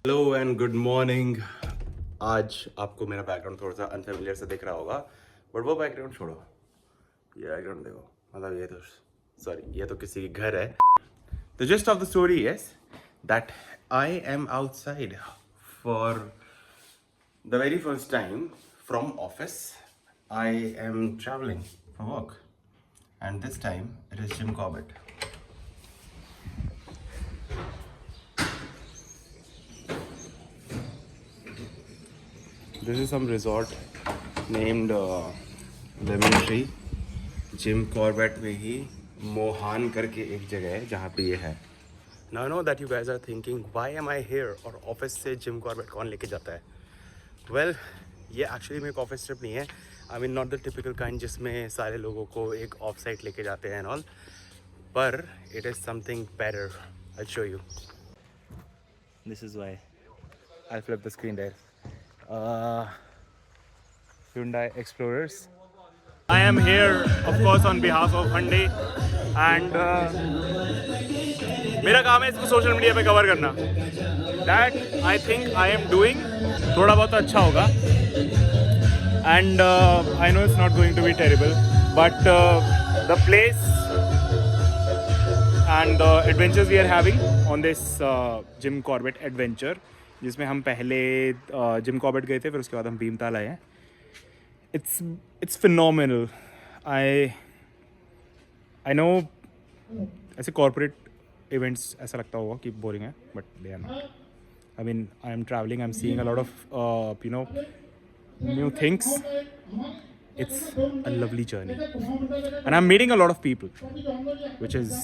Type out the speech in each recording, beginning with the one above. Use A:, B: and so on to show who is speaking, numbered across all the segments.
A: Hello and good morning. आज आपको मेरा बैकग्राउंड थोड़ा सा अनफेमिलियर सा दिख रहा होगा, बट वो बैकग्राउंड छोड़ो, ये बैकग्राउंड देखो। मतलब ये तो सॉरी, ये तो किसी के घर है। The gist of the story is that I am outside for the very first time from office. I am travelling for work and this time it is Jim Corbett. This is some resort named Lemon Tree. Jim Corbett में ही मोहान करके एक जगह है जहाँ पे ये है. Now I know that you guys are thinking why am I here और ऑफिस से जिम कॉर्बेट कौन लेके जाता है. Well, ये एक्चुअली में एक ऑफिस ट्रिप नहीं है. I mean not the typical kind जिसमें सारे लोगों को एक ऑफ साइट लेके जाते हैं एंड ऑल, पर it is something better. I'll show you. This is why. I'll flip the screen there. Hyundai Explorers. I am here, of course, on behalf of Hyundai, and मेरा काम है इसको social media पे cover करना. That I think I am doing. थोड़ा बहुत अच्छा होगा. And I know it's not going to be terrible, but the place and the adventures we are having on this Jim Corbett adventure, जिसमें हम पहले Jim Corbett गए थे, फिर उसके बाद हम भीमताल आए हैं. It's phenomenal. I know ऐसे कॉर्पोरेट इवेंट्स ऐसा लगता होगा कि बोरिंग है, but they are not. I mean I am travelling, I am seeing a lot of new things. It's a lovely journey and I'm meeting a lot of people which is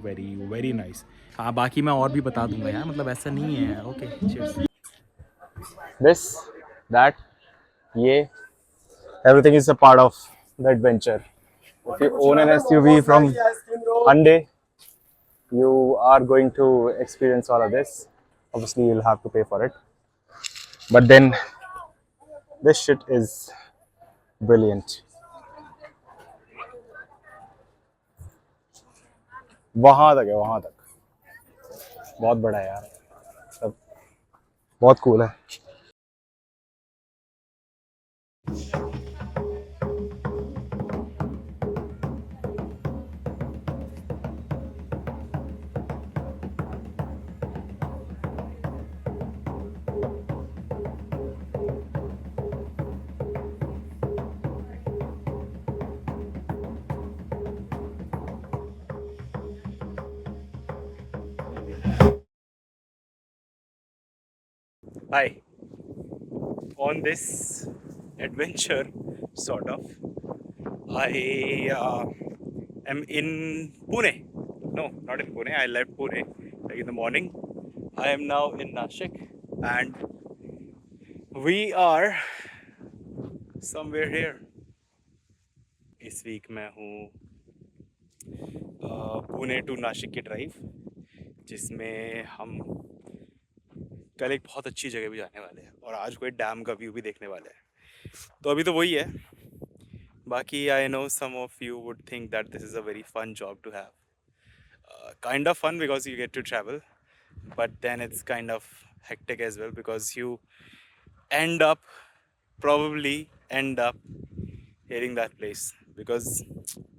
A: very very nice. हाँ, बाकी मैं और भी बता दूंगा यार, मतलब ऐसा नहीं है. Okay, cheers.
B: This, that, yeah, everything is a part of the adventure. If you own an SUV from Hyundai, you are going to experience all of this. Obviously, you'll have to pay for it. But then, this shit is brilliant. वहाँ तक है, वहाँ तक बहुत बड़ा है यार, सब बहुत कूल है.
A: Hi. On this adventure, sort of, I am in Pune. No, not in Pune. I left Pune like in the morning. I am now in Nashik, and we are somewhere here. इस week मैं हूँ Pune to Nashik की drive, जिसमें हम कल एक बहुत अच्छी जगह भी जाने वाले हैं और आज कोई डैम का व्यू भी देखने वाले हैं. तो अभी तो वही है. बाकी I know some of you would think that this is a very fun job to have. Kind of fun because you get to travel, but then it's kind of hectic as well because you probably end up hitting that place because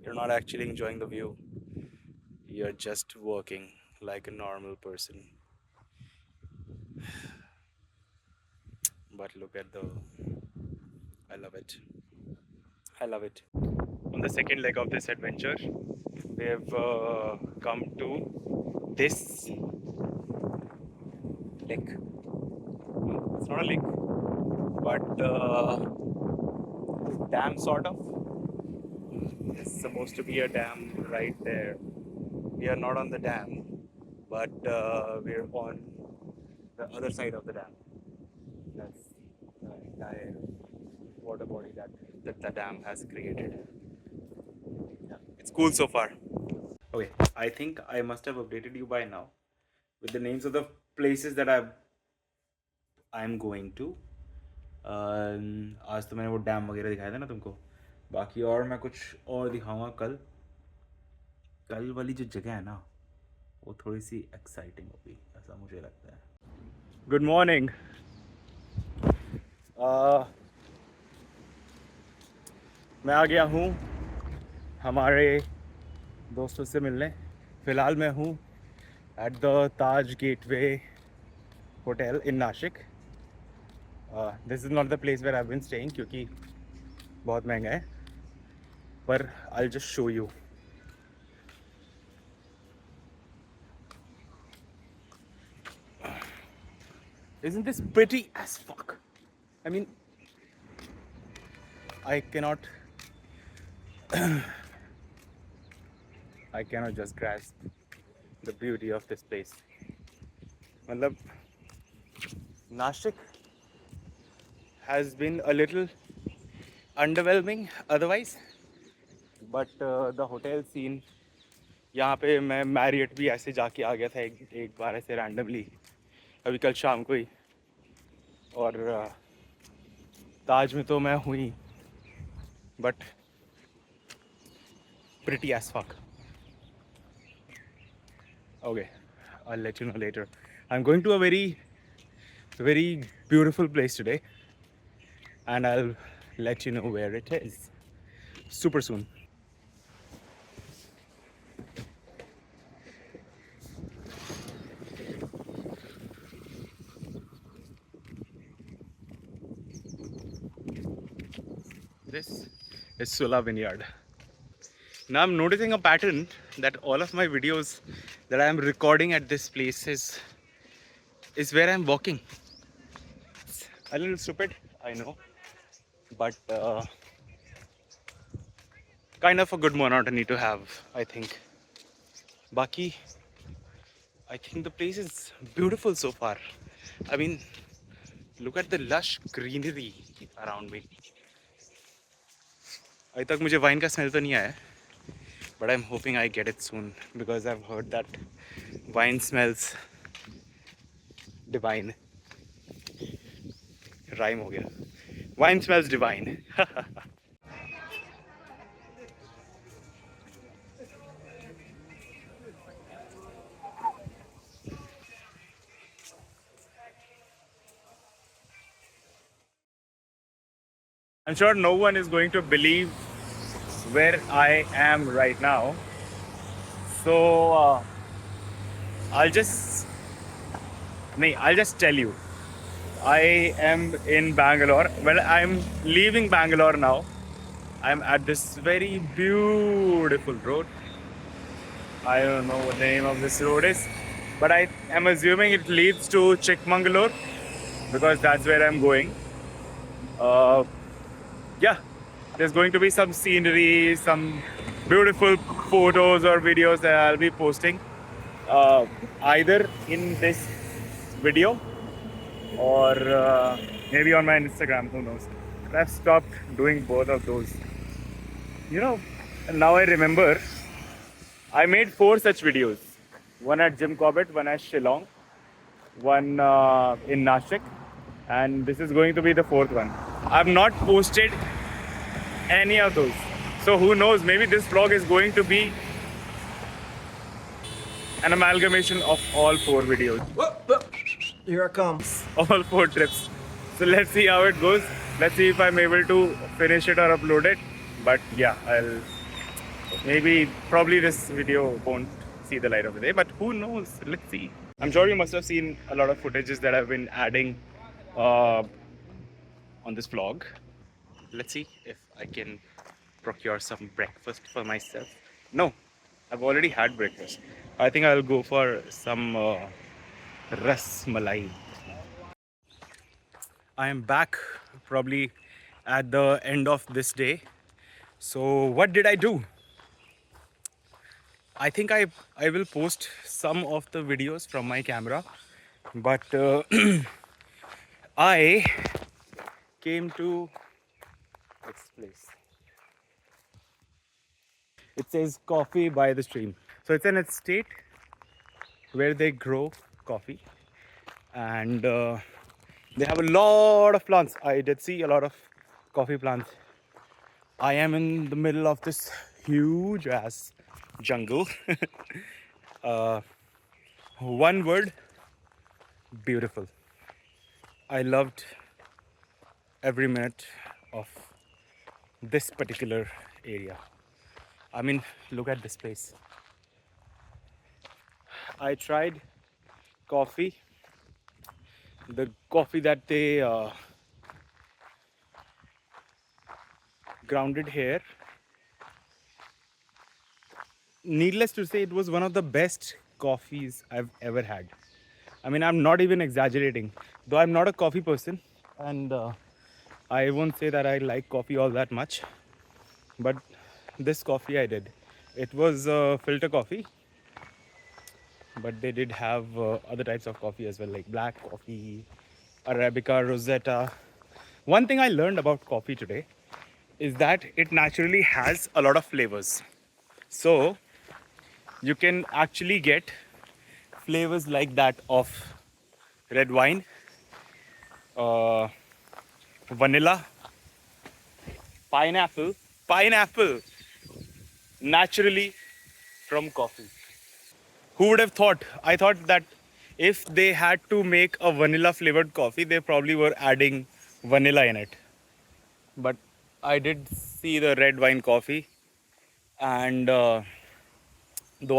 A: you're not actually enjoying the view. You're just working like a normal person. But look at I love it. I love it. On the second leg of this adventure, we have come to this lake. No, it's not a lake, but dam sort of. It's supposed to be a dam right there. We are not on the dam, but we're on the other side of the dam. That's the entire water body that the dam has created. Yeah, it's cool so far. Okay, I think I must have updated you by now with the names of the places that I'm going to. आज तो मैंने वो dam वगैरह दिखाया था ना तुमको. बाकी और मैं कुछ और दिखाऊंगा कल. कल वाली जो जगह है ना, वो थोड़ी सी एक्साइटिंग होगी, ऐसा मुझे लगता है. Good morning. मैं आ गया हूँ हमारे दोस्तों से मिलने। फ़िलहाल मैं हूँ at the Taj Gateway hotel in Nashik. This is not the place where I have been staying क्योंकि बहुत महंगा है, पर I just show you. Isn't this pretty as fuck? I mean, I cannot I cannot just grasp the beauty of this place. मतलब Nashik has been a little underwhelming otherwise, but the hotel scene, यहाँ पे मैं Marriott भी ऐसे जाके आ गया था एक बार ऐसे रैंडमली अभी कल शाम को ही। और ताज में तो मैं हुई, but pretty as fuck. Okay, I'll let you know later. I'm going to a very beautiful place today, and I'll let you know where it is super soon. This is Sula Vineyard. Now I'm noticing a pattern that all of my videos that I am recording at this place is where I'm walking. It's a little stupid, I know, but kind of a good monotony to have, I think. Baki, I think the place is beautiful so far. I mean, look at the lush greenery around me. अभी तक मुझे wine का smell तो नहीं आया, but I'm hoping I get it soon because I've heard that wine smells divine. Rhyme हो गया. Wine smells divine. I'm sure no one is going to believe where I am right now. So I'll just tell you. I am in Bangalore. Well, I'm leaving Bangalore now. I'm at this very beautiful road. I don't know what the name of this road is, but I am assuming it leads to Chikmagalur because that's where I'm going. Yeah, there's going to be some scenery, some beautiful photos or videos that I'll be posting either in this video or maybe on my Instagram, who knows. But I've stopped doing both of those. You know, now I remember I made 4 such videos. One at Jim Corbett, one at Shillong, one in Nashik, and this is going to be the 4th one. I've not posted any of those. So who knows, maybe this vlog is going to be an amalgamation of all 4 videos.
B: Here it comes.
A: All 4 trips. So let's see how it goes. Let's see if I'm able to finish it or upload it. But yeah, probably this video won't see the light of the day, but who knows? Let's see. I'm sure you must have seen a lot of footages that I've been adding on this vlog. Let's see if I can procure some breakfast for myself. No, I've already had breakfast. I think I'll go for some ras malai. I am back probably at the end of this day. So what did I do? I think I will post some of the videos from my camera, but I came to this place. It says coffee by the stream. So it's an estate where they grow coffee, and they have a lot of plants. I did see a lot of coffee plants. I am in the middle of this huge ass jungle. One word, beautiful. I loved every minute of this particular area. I mean, look at this place. I tried coffee, the coffee that they grounded here. Needless to say, it was one of the best coffees I've ever had. I mean, I'm not even exaggerating, though I'm not a coffee person, and I won't say that I like coffee all that much, but this coffee I did. It was filter coffee, but they did have other types of coffee as well, like black coffee, Arabica, Rosetta. One thing I learned about coffee today is that it naturally has a lot of flavors. So you can actually get flavors like that of red wine, uh, vanilla, pineapple, naturally from coffee. Who would have thought? I thought that if they had to make a vanilla flavored coffee, they probably were adding vanilla in it. But I did see the red wine coffee, and though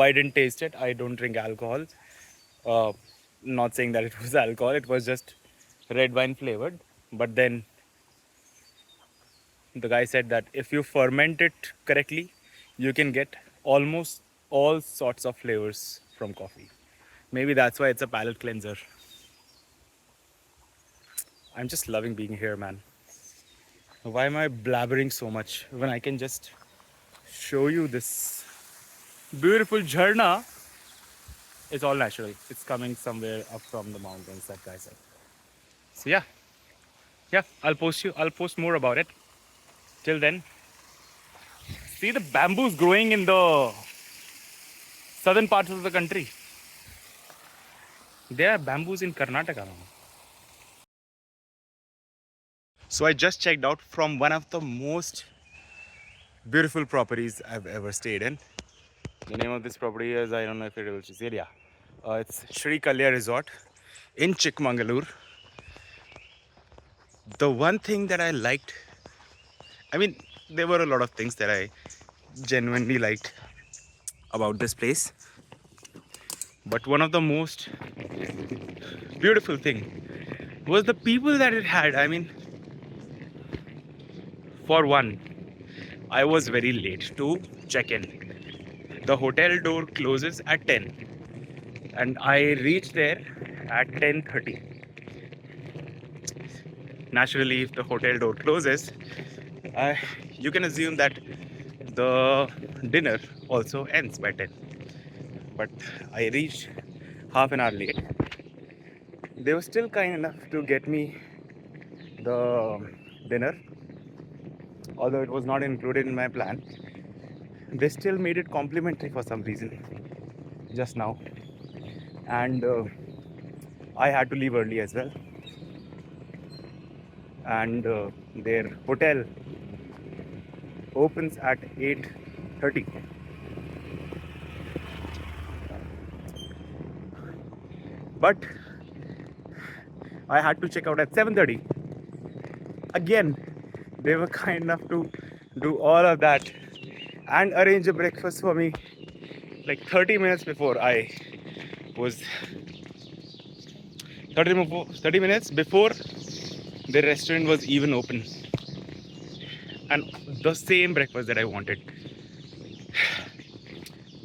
A: I didn't taste it, I don't drink alcohol. Uh, Not saying that it was alcohol, it was just red wine flavored. But then the guy said that if you ferment it correctly, you can get almost all sorts of flavors from coffee. Maybe that's why it's a palate cleanser. I'm just loving being here, man. Why am I blabbering so much when I can just show you this beautiful jharna? It's all natural. It's coming somewhere up from the mountains, that guy said. So yeah, I'll post more about it. Till then, see the bamboos growing in the southern parts of the country. There are bamboos in Karnataka now. So I just checked out from one of the most beautiful properties I've ever stayed in. The name of this property is, I don't know if you're able to see it. Yeah. It's Sri Kalya Resort in Chikmagalur. The one thing that I liked, I mean, there were a lot of things that I genuinely liked about this place. But one of the most beautiful thing was the people that it had. I mean, for one, I was very late to check in. The hotel door closes at 10 and I reached there at 10:30. Naturally, if the hotel door closes, you can assume that the dinner also ends by 10. But I reached half an hour late. They were still kind enough to get me the dinner, although it was not included in my plan. They still made it complimentary for some reason just now, and I had to leave early as well. And their hotel opens at 8:30. But I had to check out at 7:30. Again, they were kind enough to do all of that and arrange a breakfast for me like 30 minutes before I was 30 minutes before the restaurant was even open, and the same breakfast that I wanted.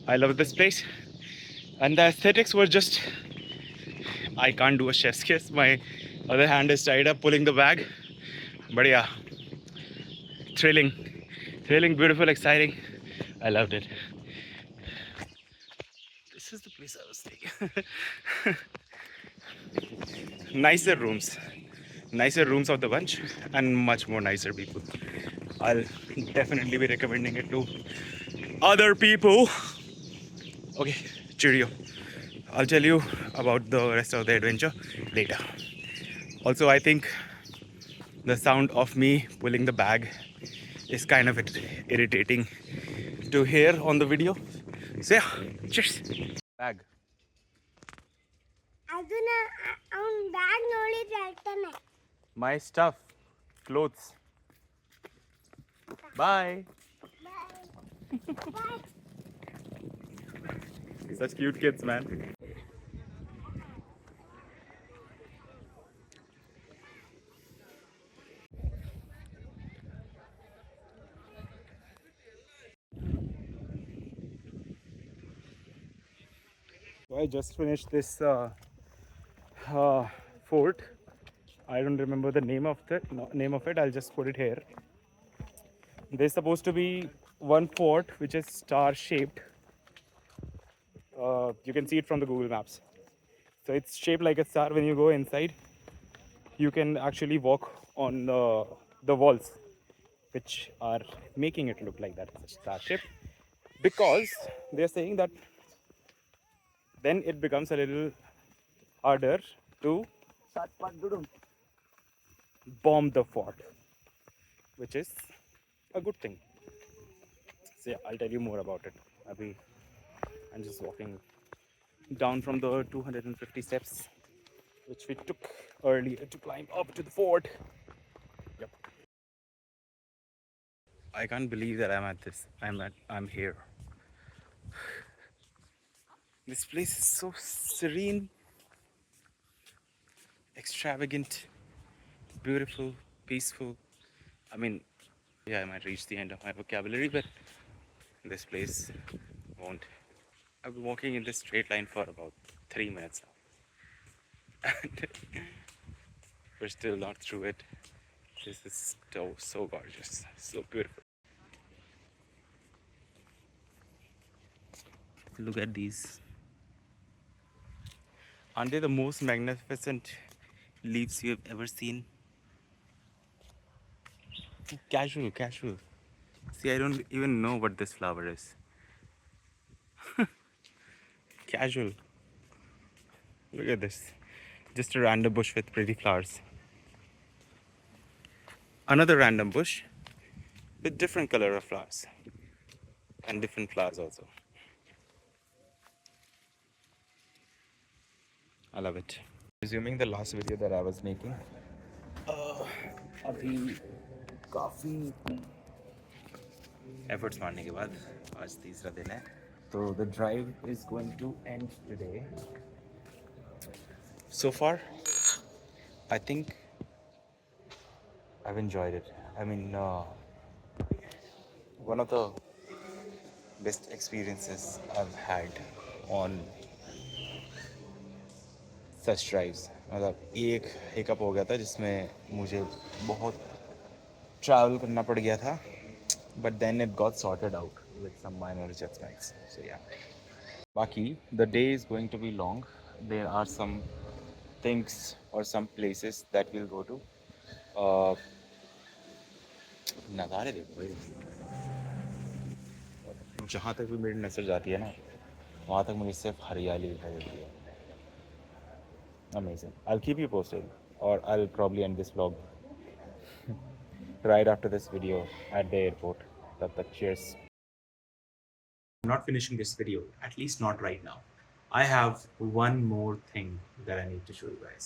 A: I love this place, and the aesthetics were just, I can't do a chef's kiss. My other hand is tied up pulling the bag, but yeah, thrilling, beautiful, exciting. I loved it. This is the place I was staying. Nicer rooms of the bunch, and much more nicer people. I'll definitely be recommending it to other people. Okay, cheerio. I'll tell you about the rest of the adventure later. Also, I think the sound of me pulling the bag is kind of irritating to hear on the video. So yeah, cheers. Bag.
C: I ಅದನ್ನ ಅವನ್ bag ನೋಡಿದ್ರೆ ಹೇಳ್ತಾನೆ.
B: My stuff, clothes. Bye. Such cute kids, man. So I just finished this fort. I don't remember the name of it. I'll just put it here. There's supposed to be one fort which is star shaped. You can see it from the Google Maps. So it's shaped like a star. When you go inside, you can actually walk on the walls, which are making it look like that star shape. Because they're saying that then it becomes a little harder to bomb the fort, which is a good thing. So yeah, I'll tell you more about it. Abhi, I'm just walking down from the 250 steps which we took earlier to climb up to the fort. Yep. I can't believe that I'm here. This place is so serene, extravagant, beautiful, peaceful. I mean, yeah, I might reach the end of my vocabulary, but this place won't. I've been walking in this straight line for about 3 minutes now. And we're still not through it. This is so gorgeous, so beautiful. Look at these. Aren't they the most magnificent leaves you have ever seen? Casual. See, I don't even know what this flower is. Casual. Look at this. Just a random bush with pretty flowers. Another random bush with different color of flowers. And different flowers also. I love it. Resuming the last video that I was making. अभी काफ़ी efforts मारने के बाद आज तीसरा दिन है. So the drive is going to end today. So far, I think I've enjoyed it. I mean, one of the best experiences I've had on such drives. मतलब एक हिकअप हो गया था जिसमें मुझे बहुत ट्रैवल करना पड़ गया था, but then it got sorted out with some minor adjustments. So yeah. बाकी the day is going to be long. There are some things or some places that we'll go to. नज़ारे देखो भाई, जहाँ तक भी मेरी नज़र जाती है ना, वहाँ तक मुझे सिर्फ हरियाली दिखाई देती है. Amazing. I'll keep you posted, or I'll probably end this vlog right after this video at the airport. Cheers. I'm not finishing this video, at least not right now. I have one more thing that I need to show you guys.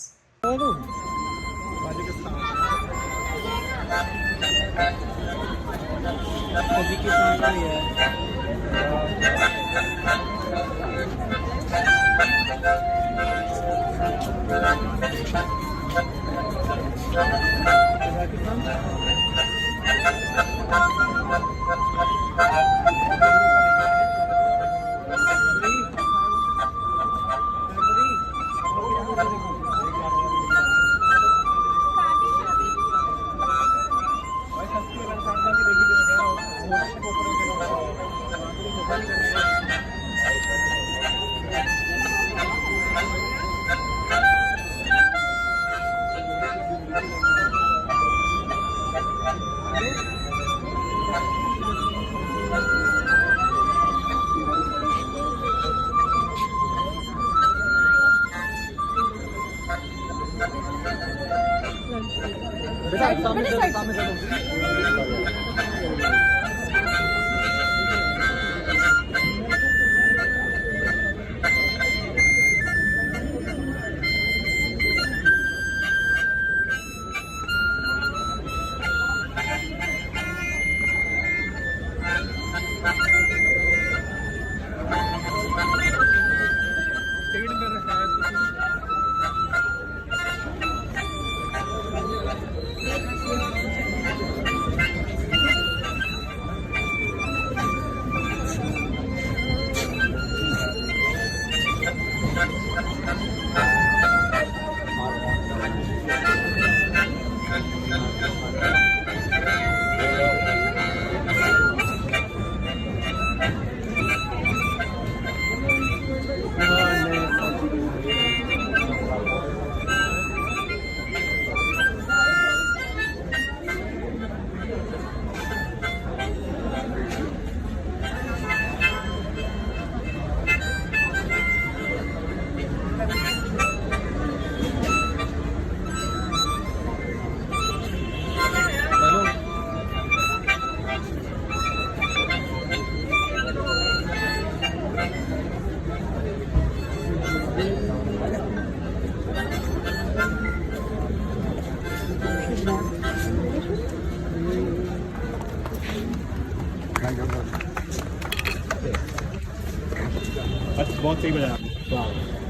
D: अच्छा बहुत सही बजाया आपने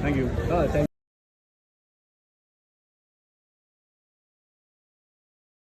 D: thank you